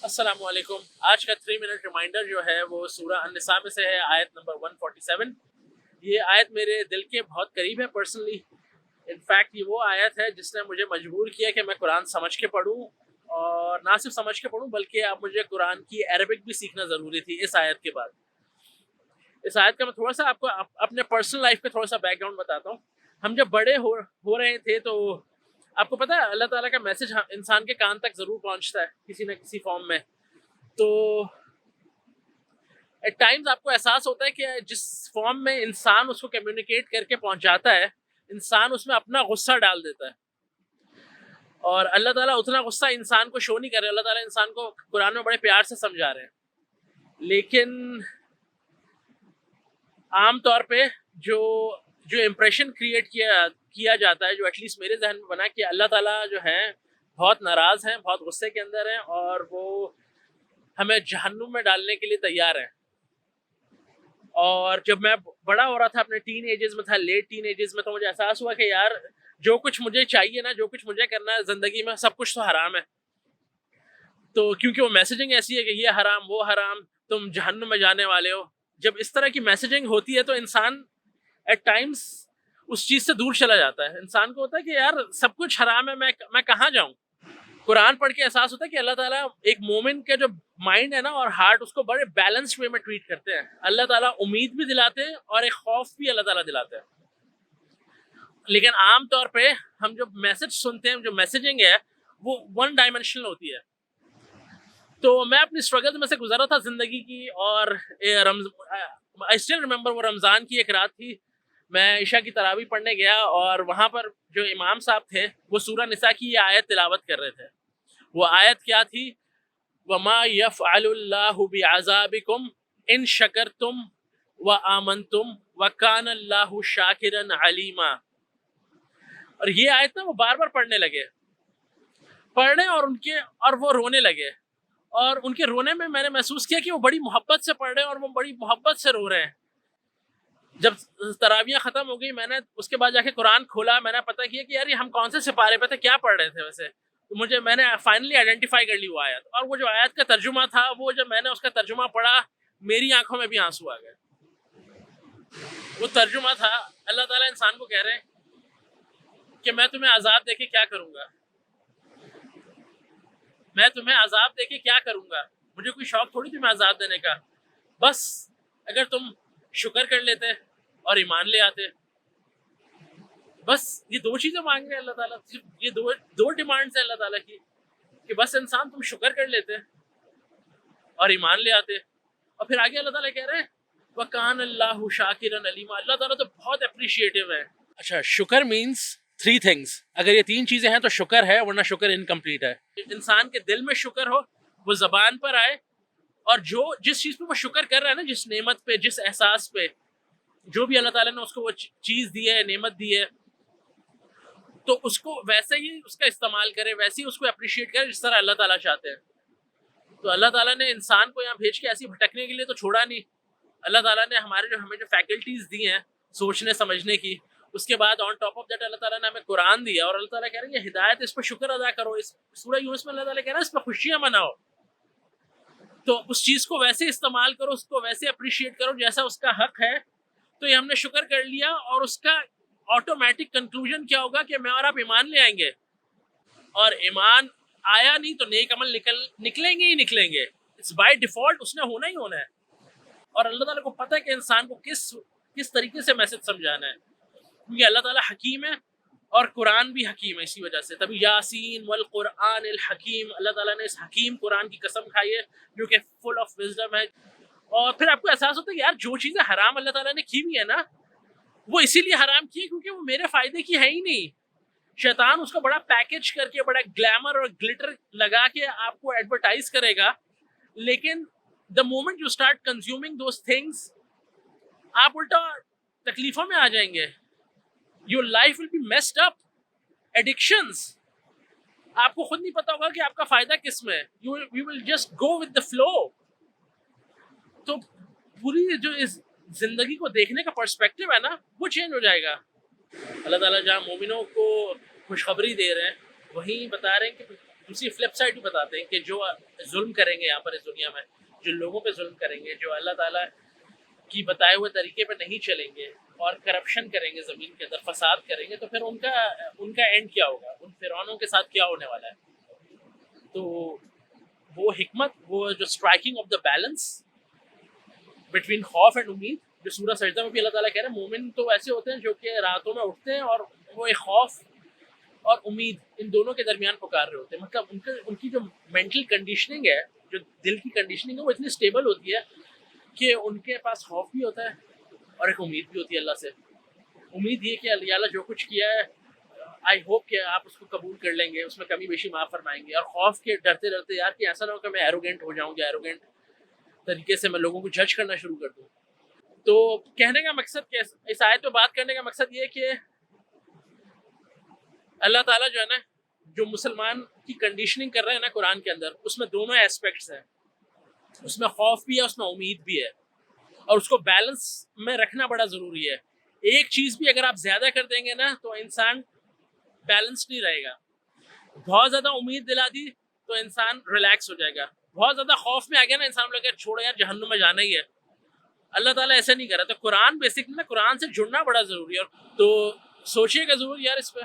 السلام علیکم. آج کا 3 منٹ ریمائنڈر جو ہے وہ سورہ النساء میں سے ہے, آیت نمبر 147. یہ آیت میرے دل کے بہت قریب ہے پرسنلی. انفیکٹ یہ وہ آیت ہے جس نے مجھے مجبور کیا کہ میں قرآن سمجھ کے پڑھوں, اور نہ صرف سمجھ کے پڑھوں بلکہ اب مجھے قرآن کی عربک بھی سیکھنا ضروری تھی اس آیت کے بعد. اس آیت کا میں تھوڑا سا آپ کو اپنے پرسنل لائف پہ تھوڑا سا بیک گراؤنڈ بتاتا ہوں. ہم جب بڑے ہو رہے تھے تو آپ کو پتا ہے اللہ تعالیٰ کا میسج انسان کے کان تک ضرور پہنچتا ہے کسی نہ کسی فارم میں. تو ایٹ ٹائمز آپ کو احساس ہوتا ہے کہ جس فارم میں انسان اس کو کمیونیکیٹ کر کے پہنچاتا ہے, انسان اس میں اپنا غصہ ڈال دیتا ہے. اور اللہ تعالیٰ اتنا غصہ انسان کو شو نہیں کر رہے. اللہ تعالیٰ انسان کو قرآن میں بڑے پیار سے سمجھا رہے ہیں. لیکن عام طور پہ جو امپریشن کریٹ کیا جاتا ہے, جو ایٹ لیسٹ میرے ذہن میں بنا, کہ اللہ تعالیٰ جو ہے بہت ناراض ہیں, بہت غصے کے اندر ہیں, اور وہ ہمیں جہنم میں ڈالنے کے لیے تیار ہیں. اور جب میں بڑا ہو رہا تھا, اپنے ٹین ایجز میں تھا, لیٹ ٹین ایجز میں, تو مجھے احساس ہوا کہ یار جو کچھ مجھے چاہیے نا, جو کچھ مجھے کرنا ہے زندگی میں, سب کچھ تو حرام ہے. تو کیونکہ وہ میسیجنگ ایسی ہے کہ یہ حرام وہ حرام, تم جہنم میں جانے والے ہو. جب اس طرح کی میسیجنگ ہوتی ہے تو انسان ایٹ ٹائمز اس چیز سے دور چلا جاتا ہے. انسان کو ہوتا ہے کہ یار سب کچھ حرام ہے, میں کہاں جاؤں. قرآن پڑھ کے احساس ہوتا ہے کہ اللہ تعالیٰ ایک مومن کا جو مائنڈ ہے نا اور ہارٹ, اس کو بڑے بیلنسڈ وے میں ٹریٹ کرتے ہیں. اللہ تعالیٰ امید بھی دلاتے ہیں اور ایک خوف بھی اللہ تعالیٰ دلاتے ہیں. لیکن عام طور پہ ہم جو میسج سنتے ہیں, جو میسیجنگ ہے وہ ون ڈائمینشنل ہوتی ہے. تو میں اپنی اسٹرگل میں سے گزرا تھا زندگی کی, اور I still remember وہ رمضان کی ایک رات تھی. میں عشاء کی تراویح پڑھنے گیا, اور وہاں پر جو امام صاحب تھے وہ سورہ نساء کی یہ آیت تلاوت کر رہے تھے. وہ آیت کیا تھی؟ وَمَا يَفْعَلُ اللَّهُ بِعَذَابِكُمْ إِن شَكَرْتُمْ وَآمَنْتُمْ وَكَانَ اللَّهُ شَاكِرًا عَلِيمًا. اور یہ آیت نا وہ بار بار پڑھنے لگے, اور وہ رونے لگے. اور ان کے رونے میں میں نے محسوس کیا کہ وہ بڑی محبت سے پڑھ رہے ہیں, اور وہ بڑی محبت سے رو رہے ہیں. جب تراویح ختم ہو گئی, میں نے اس کے بعد جا کے قرآن کھولا, میں نے پتہ کیا کہ یار یہ ہم کون سے سپارے پہ تھے, کیا پڑھ رہے تھے ویسے. تو میں نے فائنلی آئیڈینٹیفائی کر لی وہ آیت, اور وہ جو آیت کا ترجمہ تھا, وہ جب میں نے اس کا ترجمہ پڑھا, میری آنکھوں میں بھی آنسو آ گئے. وہ ترجمہ تھا, اللہ تعالیٰ انسان کو کہہ رہے ہیں کہ میں تمہیں عذاب دے کے کیا کروں گا, میں تمہیں عذاب دے کے کیا کروں گا, مجھے کوئی شوق تھوڑی تمہیں عذاب دینے کا. بس اگر تم شکر کر لیتے اور ایمان لے آتے. بس یہ دو چیزیں مانگ رہے ہیں اللہ تعالیٰ, یہ دو ڈیمانڈز ہیں اللہ تعالیٰ کی, کہ بس انسان تم شکر کر لیتے اور ایمان لے آتے. اور پھر آگے اللہ تعالیٰ کہہ رہے ہیں وَكَانَ اللَّهُ شَاكِرًا عَلِيمًا. اللہ تعالیٰ تو بہت اپریشیٹو ہے. اچھا, شکر مینس 3 things. اگر یہ 3 چیزیں ہیں تو شکر ہے, ورنہ شکر انکمپلیٹ ہے. انسان کے دل میں شکر ہو, وہ زبان پر آئے, اور جس چیز پہ وہ شکر کر رہا ہے نا, جس نعمت پہ, جس احساس پہ, جو بھی اللہ تعالیٰ نے اس کو وہ چیز دی ہے, نعمت دی ہے, تو اس کو ویسے ہی اس کا استعمال کرے, ویسے ہی اس کو اپریشیٹ کرے جس طرح اللہ تعالیٰ چاہتے ہیں. تو اللہ تعالیٰ نے انسان کو یہاں بھیج کے ایسی بھٹکنے کے لیے تو چھوڑا نہیں. اللہ تعالیٰ نے ہمیں جو فیکلٹیز دی ہیں سوچنے سمجھنے کی, اس کے بعد آن ٹاپ آف دیٹ اللہ تعالیٰ نے ہمیں قرآن دیا, اور اللہ تعالیٰ کہہ رہے ہیں یہ ہدایت, اس پہ شکر ادا کرو. اس سورہ یونس میں اللہ تعالیٰ کہہ رہے ہیں اس پہ خوشیاں مناؤ. تو اس چیز کو ویسے استعمال کرو, اس کو ویسے اپریشیٹ کرو جیسا اس کا حق ہے. تو یہ ہم نے شکر کر لیا, اور اس کا آٹومیٹک کنکلوژن کیا ہوگا کہ میں اور آپ ایمان لے آئیں گے, اور ایمان آیا نہیں تو نیک عمل نکلیں گے ہی نکلیں گے. اٹس بائی ڈیفالٹ, اس نے ہونا ہی ہونا ہے. اور اللہ تعالیٰ کو پتہ ہے کہ انسان کو کس طریقے سے میسج سمجھانا ہے, کیونکہ اللہ تعالیٰ حکیم ہے اور قرآن بھی حکیم ہے. اسی وجہ سے تبھی یاسین والقرآن الحکیم, اللہ تعالیٰ نے اس حکیم قرآن کی قسم کھائی ہے جو کہ فل آف وزڈم ہے. اور پھر آپ کو احساس ہوتا ہے کہ یار جو چیزیں حرام اللہ تعالیٰ نے کی ہوئی ہے نا, وہ اسی لیے حرام کی ہے کیونکہ وہ میرے فائدے کی ہے ہی نہیں. شیطان اس کو بڑا پیکج کر کے, بڑا گلیمر اور گلٹر لگا کے آپ کو ایڈورٹائز کرے گا, لیکن the moment you start consuming those things, آپ الٹا تکلیفوں میں آ جائیں گے. Your life will be messed up. Addictions, آپ کو خود نہیں پتا ہوگا کہ آپ کا فائدہ کس میں ہے. You will just go with the flow. تو پوری جو اس زندگی کو دیکھنے کا پرسپیکٹیو ہے نا, وہ چینج ہو جائے گا. اللہ تعالیٰ جہاں مومنوں کو خوشخبری دے رہے ہیں, وہیں بتا رہے ہیں کہ دوسری فلپ سائڈ بھی بتاتے ہیں کہ جو ظلم کریں گے یہاں پر اس دنیا میں، جو لوگوں پہ ظلم کریں گے، جو اللہ تعالیٰ کی بتائے ہوئے طریقے پہ نہیں چلیں گے اور کرپشن کریں گے، زمین کے اندر فساد کریں گے، تو پھر ان کا اینڈ کیا ہوگا، ان فرعونوں کے ساتھ کیا ہونے والا ہے۔ تو وہ حکمت، وہ جو striking of the balance between خوف اینڈ امید، جو سورہ سجدہ میں بھی اللہ تعالیٰ کہہ رہے ہیں مومن تو ایسے ہوتے ہیں جو کہ راتوں میں اٹھتے ہیں اور وہ ایک خوف اور امید ان دونوں کے درمیان پکار رہے ہوتے ہیں، مطلب ان کی جو مینٹل کنڈیشننگ ہے، جو دل کی کنڈیشننگ ہے، وہ اتنی اسٹیبل ہوتی ہے کہ ان کے پاس خوف بھی ہوتا ہے اور ایک امید بھی ہوتی ہے اللہ سے۔ امید یہ کہ اللہ جو کچھ کیا ہے آئی ہوپ کہ آپ اس کو قبول کر لیں گے، اس میں کمی بیشی معاف فرمائیں گے، اور خوف کے ڈرتے ڈرتے یار کہ ایسا نہ ہو کہ میں ایروگینٹ ہو جاؤں، یا ایروگینٹ طریقے سے میں لوگوں کو جج کرنا شروع کر دوں۔ تو کہنے کا مقصد، اس آیت پہ بات کرنے کا مقصد یہ کہ اللہ تعالیٰ جو ہے نا، جو مسلمان کی کنڈیشننگ کر رہے ہیں نا قرآن کے اندر، اس میں دونوں ایسپیکٹس ہیں، اس میں خوف بھی ہے، اس میں امید بھی ہے، اور اس کو بیلنس میں رکھنا بڑا ضروری ہے۔ ایک چیز بھی اگر آپ زیادہ کر دیں گے نا تو انسان بیلنس نہیں رہے گا۔ بہت زیادہ امید دلا دی تو انسان ریلیکس ہو جائے گا، بہت زیادہ خوف میں آ گیا نا انسان لوگ چھوڑو یار جہنم میں جانا ہی ہے۔ اللہ تعالیٰ ایسا نہیں کر رہا۔ تو قرآن بیسکلی نا، قرآن سے جڑنا بڑا ضروری ہے، تو سوچیے گا ضرور یار اس پہ۔